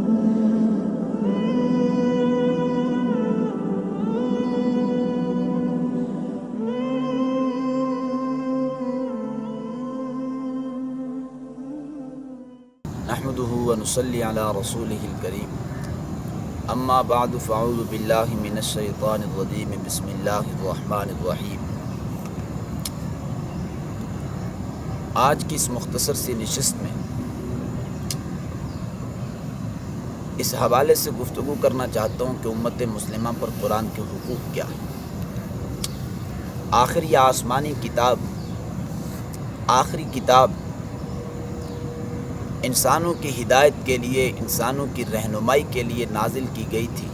نحمده ونصلي على رسوله الكريم اما بعد فاعوذ بالله من الشيطان الرجيم بسم الله الرحمن الرحيم۔ آج کی اس مختصر سی نشست میں اس حوالے سے گفتگو کرنا چاہتا ہوں کہ امت مسلمہ پر قرآن کے حقوق کیا ہیں۔ آخر یہ آسمانی کتاب، آخری کتاب انسانوں کی ہدایت کے لیے، انسانوں کی رہنمائی کے لیے نازل کی گئی تھی،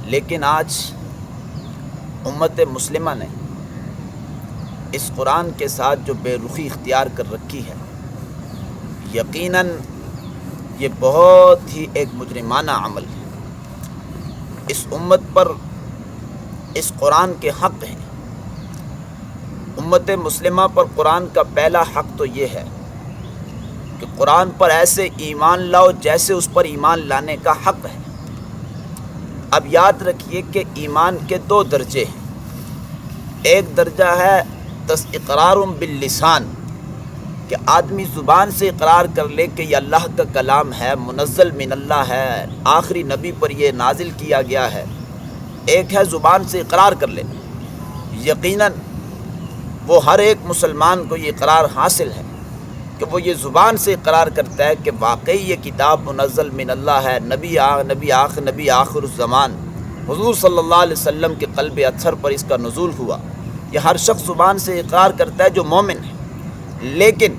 لیکن آج امت مسلمہ نے اس قرآن کے ساتھ جو بے رخی اختیار کر رکھی ہے، یقیناً یہ بہت ہی ایک مجرمانہ عمل ہے۔ اس امت پر اس قرآن کے حق ہیں۔ امت مسلمہ پر قرآن کا پہلا حق تو یہ ہے کہ قرآن پر ایسے ایمان لاؤ جیسے اس پر ایمان لانے کا حق ہے۔ اب یاد رکھیے کہ ایمان کے دو درجے ہیں۔ ایک درجہ ہے اقرار باللسان، کہ آدمی زبان سے اقرار کر لے کہ یہ اللہ کا کلام ہے، منزل من اللہ ہے، آخری نبی پر یہ نازل کیا گیا ہے۔ ایک ہے زبان سے اقرار کر لے، یقیناً وہ ہر ایک مسلمان کو یہ اقرار حاصل ہے کہ وہ یہ زبان سے اقرار کرتا ہے کہ واقعی یہ کتاب منزل من اللہ ہے، نبی آخر الزمان حضور صلی اللہ علیہ وسلم کے قلب اطہر پر اس کا نزول ہوا۔ یہ ہر شخص زبان سے اقرار کرتا ہے جو مومن ہے۔ لیکن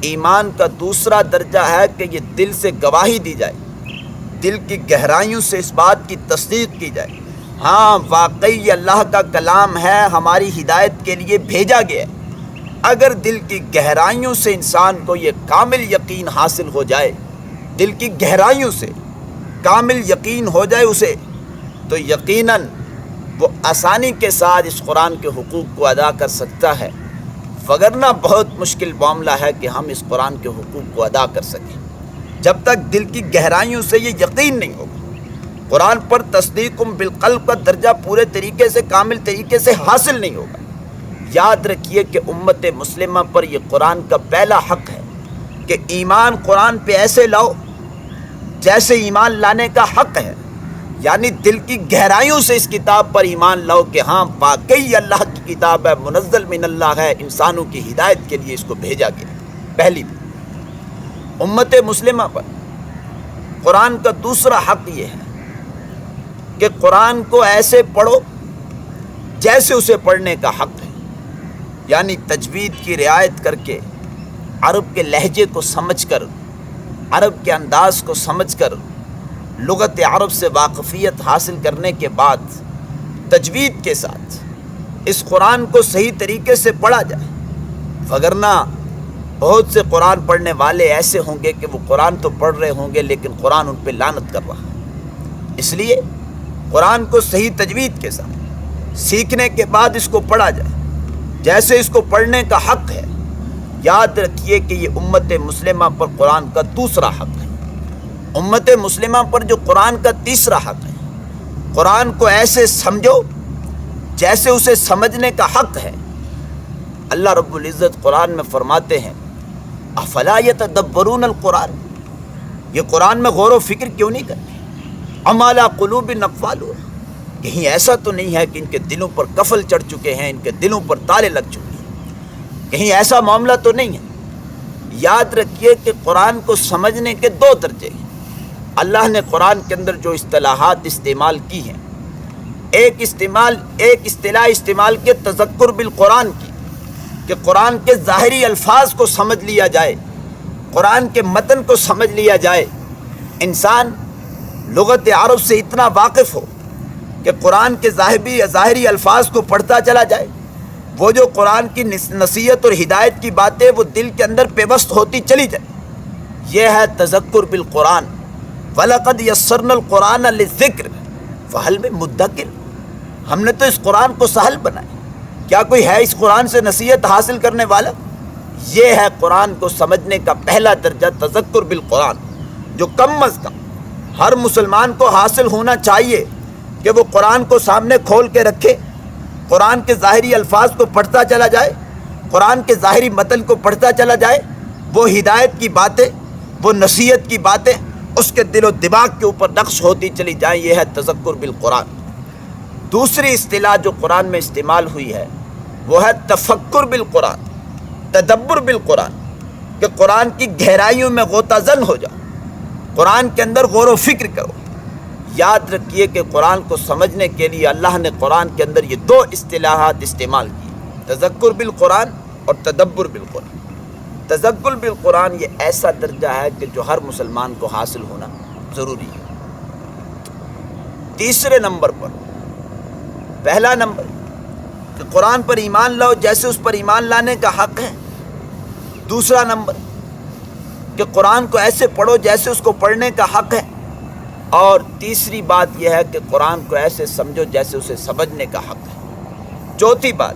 ایمان کا دوسرا درجہ ہے کہ یہ دل سے گواہی دی جائے، دل کی گہرائیوں سے اس بات کی تصدیق کی جائے، ہاں واقعی یہ اللہ کا کلام ہے، ہماری ہدایت کے لیے بھیجا گیا ہے۔ اگر دل کی گہرائیوں سے انسان کو یہ کامل یقین حاصل ہو جائے، دل کی گہرائیوں سے کامل یقین ہو جائے اسے، تو یقیناً وہ آسانی کے ساتھ اس قرآن کے حقوق کو ادا کر سکتا ہے، وگرنہ بہت مشکل معاملہ ہے کہ ہم اس قرآن کے حقوق کو ادا کر سکیں جب تک دل کی گہرائیوں سے یہ یقین نہیں ہوگا۔ قرآن پر تصدیق بالقلب کا درجہ پورے طریقے سے، کامل طریقے سے حاصل نہیں ہوگا۔ یاد رکھیے کہ امت مسلمہ پر یہ قرآن کا پہلا حق ہے کہ ایمان قرآن پہ ایسے لاؤ جیسے ایمان لانے کا حق ہے، یعنی دل کی گہرائیوں سے اس کتاب پر ایمان لاؤ کہ ہاں واقعی اللہ کی کتاب ہے، منزل من اللہ ہے، انسانوں کی ہدایت کے لیے اس کو بھیجا گیا۔ پہلی امت مسلمہ پر قرآن کا دوسرا حق یہ ہے کہ قرآن کو ایسے پڑھو جیسے اسے پڑھنے کا حق ہے، یعنی تجوید کی رعایت کر کے، عرب کے لہجے کو سمجھ کر، عرب کے انداز کو سمجھ کر، لغت عرب سے واقفیت حاصل کرنے کے بعد تجوید کے ساتھ اس قرآن کو صحیح طریقے سے پڑھا جائے، وگرنہ بہت سے قرآن پڑھنے والے ایسے ہوں گے کہ وہ قرآن تو پڑھ رہے ہوں گے لیکن قرآن ان پہ لعنت کر رہا ہے۔ اس لیے قرآن کو صحیح تجوید کے ساتھ سیکھنے کے بعد اس کو پڑھا جائے جیسے اس کو پڑھنے کا حق ہے۔ یاد رکھیے کہ یہ امت مسلمہ پر قرآن کا دوسرا حق ہے۔ امت مسلمہ پر جو قرآن کا تیسرا حق ہے، قرآن کو ایسے سمجھو جیسے اسے سمجھنے کا حق ہے۔ اللہ رب العزت قرآن میں فرماتے ہیں افلا یتدبرون القرآن، یہ قرآن میں غور و فکر کیوں نہیں کرتے؟ ام علی قلوب اقفالها، کہیں ایسا تو نہیں ہے کہ ان کے دلوں پر قفل چڑھ چکے ہیں، ان کے دلوں پر تالے لگ چکے ہیں، کہیں ایسا معاملہ تو نہیں ہے۔ یاد رکھیے کہ قرآن کو سمجھنے کے دو درجے ہیں۔ اللہ نے قرآن کے اندر جو اصطلاحات استعمال کی ہیں، ایک اصطلاح استعمال کے تذکر بالقرآن کی، کہ قرآن کے ظاہری الفاظ کو سمجھ لیا جائے، قرآن کے متن کو سمجھ لیا جائے، انسان لغت عرب سے اتنا واقف ہو کہ قرآن کے ظاہری الفاظ کو پڑھتا چلا جائے، وہ جو قرآن کی نصیحت اور ہدایت کی باتیں وہ دل کے اندر پیوست ہوتی چلی جائے، یہ ہے تذکر بالقرآن۔ وَلَقَدْ يَسَّرْنَا الْقُرْآنَ لِلذِّكْرِ فَهَلْ مِن مُدَّكِرٍ، ہم نے تو اس قرآن کو سہل بنایا، کیا کوئی ہے اس قرآن سے نصیحت حاصل کرنے والا؟ یہ ہے قرآن کو سمجھنے کا پہلا درجہ، تذکر بالقرآن۔ جو کم از کم ہر مسلمان کو حاصل ہونا چاہیے کہ وہ قرآن کو سامنے کھول کے رکھے، قرآن کے ظاہری الفاظ کو پڑھتا چلا جائے، قرآن کے ظاہری متن کو پڑھتا چلا جائے، وہ ہدایت کی باتیں، وہ نصیحت کی باتیں اس کے دل و دماغ کے اوپر نقش ہوتی چلی جائیں۔ یہ ہے تذکر بالقرآن۔ دوسری اصطلاح جو قرآن میں استعمال ہوئی ہے وہ ہے تفکر بالقرآن، تدبر بالقرآن، کہ قرآن کی گہرائیوں میں غوطہ زن ہو جاؤ، قرآن کے اندر غور و فکر کرو۔ یاد رکھیے کہ قرآن کو سمجھنے کے لیے اللہ نے قرآن کے اندر یہ دو اصطلاحات استعمال کی، تذکر بالقرآن اور تدبر بالقرآن۔ تذکر بالقرآن یہ ایسا درجہ ہے کہ جو ہر مسلمان کو حاصل ہونا ضروری ہے۔ تیسرے نمبر پر، پہلا نمبر کہ قرآن پر ایمان لاؤ جیسے اس پر ایمان لانے کا حق ہے۔ دوسرا نمبر کہ قرآن کو ایسے پڑھو جیسے اس کو پڑھنے کا حق ہے۔ اور تیسری بات یہ ہے کہ قرآن کو ایسے سمجھو جیسے اسے سمجھنے کا حق ہے۔ چوتھی بات،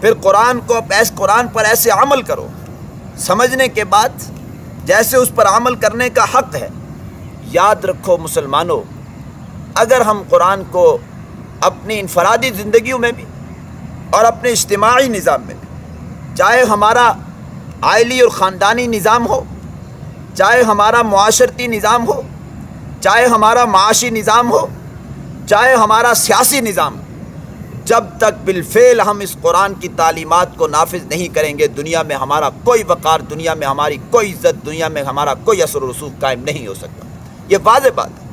پھر قرآن پر ایسے عمل کرو، سمجھنے کے بعد جیسے اس پر عمل کرنے کا حق ہے۔ یاد رکھو مسلمانوں، اگر ہم قرآن کو اپنی انفرادی زندگیوں میں بھی اور اپنے اجتماعی نظام میں بھی، چاہے ہمارا عائلی اور خاندانی نظام ہو، چاہے ہمارا معاشرتی نظام ہو، چاہے ہمارا معاشی نظام ہو، چاہے ہمارا سیاسی نظام ہو، جب تک بالفعل ہم اس قرآن کی تعلیمات کو نافذ نہیں کریں گے، دنیا میں ہمارا کوئی وقار، دنیا میں ہماری کوئی عزت، دنیا میں ہمارا کوئی اثر و رسوخ قائم نہیں ہو سکتا۔ یہ واضح بات ہے۔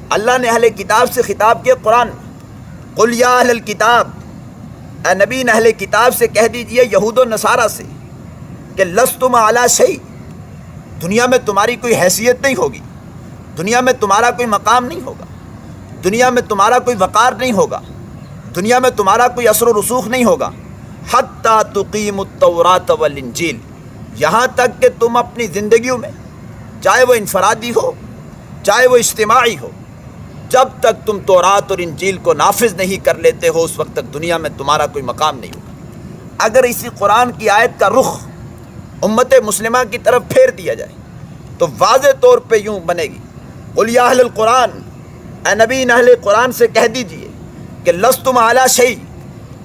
اللہ نے اہل کتاب سے خطاب کیا قرآن میں، قل یا اہل الکتاب، اے نبی اہل کتاب سے کہہ دیجئے، یہود و نصارہ سے، کہ لستم علی شیء، دنیا میں تمہاری کوئی حیثیت نہیں ہوگی، دنیا میں تمہارا کوئی مقام نہیں ہوگا، دنیا میں تمہارا کوئی وقار نہیں ہوگا، دنیا میں تمہارا کوئی اثر و رسوخ نہیں ہوگا، حتیٰ تقیموا التوراۃ والانجیل، یہاں تک کہ تم اپنی زندگیوں میں، چاہے وہ انفرادی ہو چاہے وہ اجتماعی ہو، جب تک تم تورات اور انجیل کو نافذ نہیں کر لیتے ہو، اس وقت تک دنیا میں تمہارا کوئی مقام نہیں ہوگا۔ اگر اسی قرآن کی آیت کا رخ امت مسلمہ کی طرف پھیر دیا جائے تو واضح طور پہ یوں بنے گی، قل یا اہل القرآن، اے نبی اہل قرآن سے کہہ دیجئے کہ لستم علی شیء،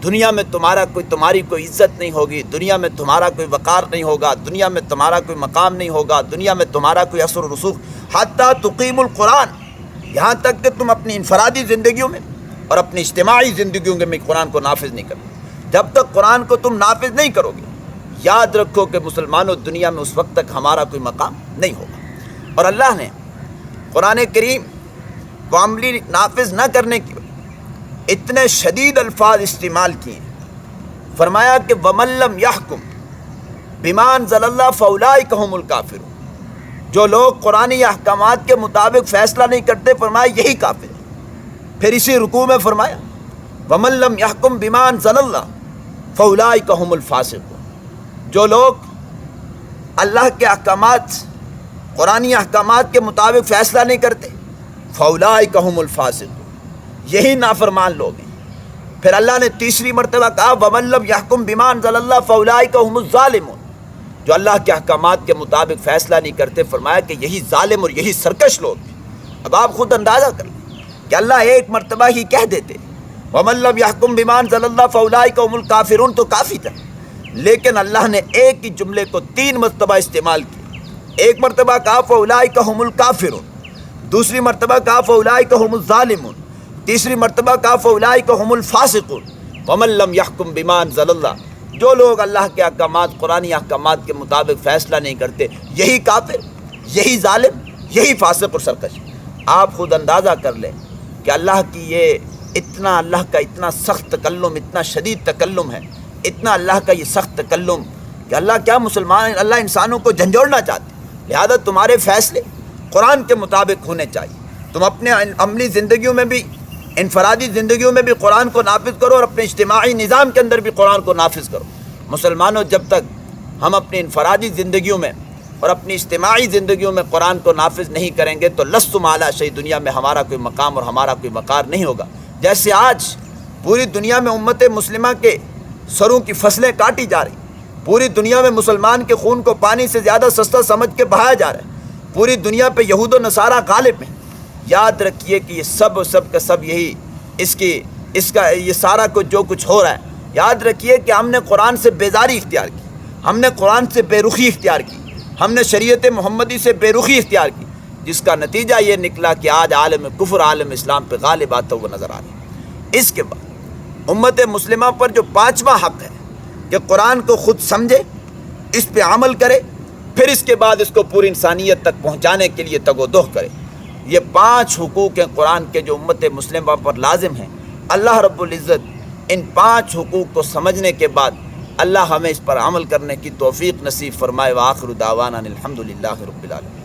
دنیا میں تمہاری کوئی عزت نہیں ہوگی، دنیا میں تمہارا کوئی وقار نہیں ہوگا، دنیا میں تمہارا کوئی مقام نہیں ہوگا، دنیا میں تمہارا کوئی اثر و رسوخ، حتیٰ تقیموا القرآن، یہاں تک کہ تم اپنی انفرادی زندگیوں میں اور اپنی اجتماعی زندگیوں میں قرآن کو نافذ نہیں کرو۔ جب تک قرآن کو تم نافذ نہیں کرو گے، یاد رکھو کہ مسلمانوں دنیا میں اس وقت تک ہمارا کوئی مقام نہیں ہوگا۔ اور اللہ نے قرآن کریم کو عملی نافذ نہ کرنے کی اتنے شدید الفاظ استعمال کیے، فرمایا کہ وَمَن لَّمْ يَحْكُم بِمَا أَنزَلَ اللَّهُ فَأُولَٰئِكَ هُمُ الْكَافِرُونَ، جو لوگ قرآنی احکامات کے مطابق فیصلہ نہیں کرتے، فرمایا یہی کافر ہے۔ پھر اسی رکوع میں فرمایا وَمَن لَّمْ يَحْكُم بِمَا أَنزَلَ اللَّهُ فَأُولَٰئِكَ هُمُ الْفَاسِقُونَ، جو لوگ اللہ کے احکامات، قرآنی احکامات کے مطابق فیصلہ نہیں کرتے، فَأُولَٰئِكَ هُمُ الْفَاسِقُونَ، یہی نافرمان لوگ ہیں۔ پھر اللہ نے تیسری مرتبہ کہا وَمَن لَّمْ يَحْكُم بِمَا أَنزَلَ اللَّهُ فَأُولَٰئِكَ هُمُ الظَّالِمُونَ، جو اللہ کے احکامات کے مطابق فیصلہ نہیں کرتے، فرمایا کہ یہی ظالم اور یہی سرکش لوگ ہیں۔ اب آپ خود اندازہ کر لیں کہ اللہ ایک مرتبہ ہی کہہ دیتے وَمَن لَّمْ يَحْكُم بِمَا أَنزَلَ اللَّهُ فَأُولَٰئِكَ هُمُ الْكَافِرُونَ تو کافی تھا، لیکن اللہ نے ایک ہی جملے کو 3 مرتبہ استعمال کیا۔ ایک مرتبہ کہا فَأُولَٰئِكَ هُمُ الْكَافِرُونَ، دوسری مرتبہ کہا فَأُولَٰئِكَ هُمُ الظَّالِمُونَ، تیسری مرتبہ کہا فَأُولَٰئِكَ هُمُ الْفَاسِقُونَ۔ وَمَن لَّمْ يَحْكُم بِمَا أَنزَلَ اللَّهُ، جو لوگ اللہ کے احکامات، قرآنی احکامات کے مطابق فیصلہ نہیں کرتے، یہی کافر، یہی ظالم، یہی فاسق اور سرکش۔ آپ خود اندازہ کر لیں کہ اللہ کا اتنا سخت تکلم، اتنا شدید تکلم ہے، اتنا اللہ کا یہ سخت تکلم کہ اللہ انسانوں کو جھنجھوڑنا چاہتے، لہذا تمہارے فیصلے قرآن کے مطابق ہونے چاہیے۔ تم اپنے عملی زندگیوں میں بھی، انفرادی زندگیوں میں بھی قرآن کو نافذ کرو اور اپنے اجتماعی نظام کے اندر بھی قرآن کو نافذ کرو۔ مسلمانوں، جب تک ہم اپنی انفرادی زندگیوں میں اور اپنی اجتماعی زندگیوں میں قرآن کو نافذ نہیں کریں گے تو لستم علی شیء، دنیا میں ہمارا کوئی مقام اور ہمارا کوئی وقار نہیں ہوگا۔ جیسے آج پوری دنیا میں امت مسلمہ کے سروں کی فصلیں کاٹی جا رہی، پوری دنیا میں مسلمان کے خون کو پانی سے زیادہ سستا سمجھ کے بہایا جا رہا ہے، پوری دنیا پہ یہود و نصارہ غالب ہیں. یاد رکھیے کہ یہ سب کا سب یہی اس کا یہ سارا کچھ جو کچھ ہو رہا ہے، یاد رکھیے کہ ہم نے قرآن سے بیزاری اختیار کی، ہم نے قرآن سے بے رخی اختیار کی، ہم نے شریعت محمدی سے بے رخی اختیار کی، جس کا نتیجہ یہ نکلا کہ آج عالم کفر عالم اسلام پہ غالب آتا ہوا نظر آ رہا ہے. اس کے بعد امت مسلمہ پر جو 5واں حق ہے کہ قرآن کو خود سمجھے، اس پہ عمل کرے، پھر اس کے بعد اس کو پوری انسانیت تک پہنچانے کے لیے تگ و دو کرے. یہ 5 حقوق ہیں قرآن کے جو امت مسلمہ پر لازم ہیں. اللہ رب العزت ان 5 حقوق کو سمجھنے کے بعد اللہ ہمیں اس پر عمل کرنے کی توفیق نصیب فرمائے. وآخر دعوانا الحمدللہ رب العالمین.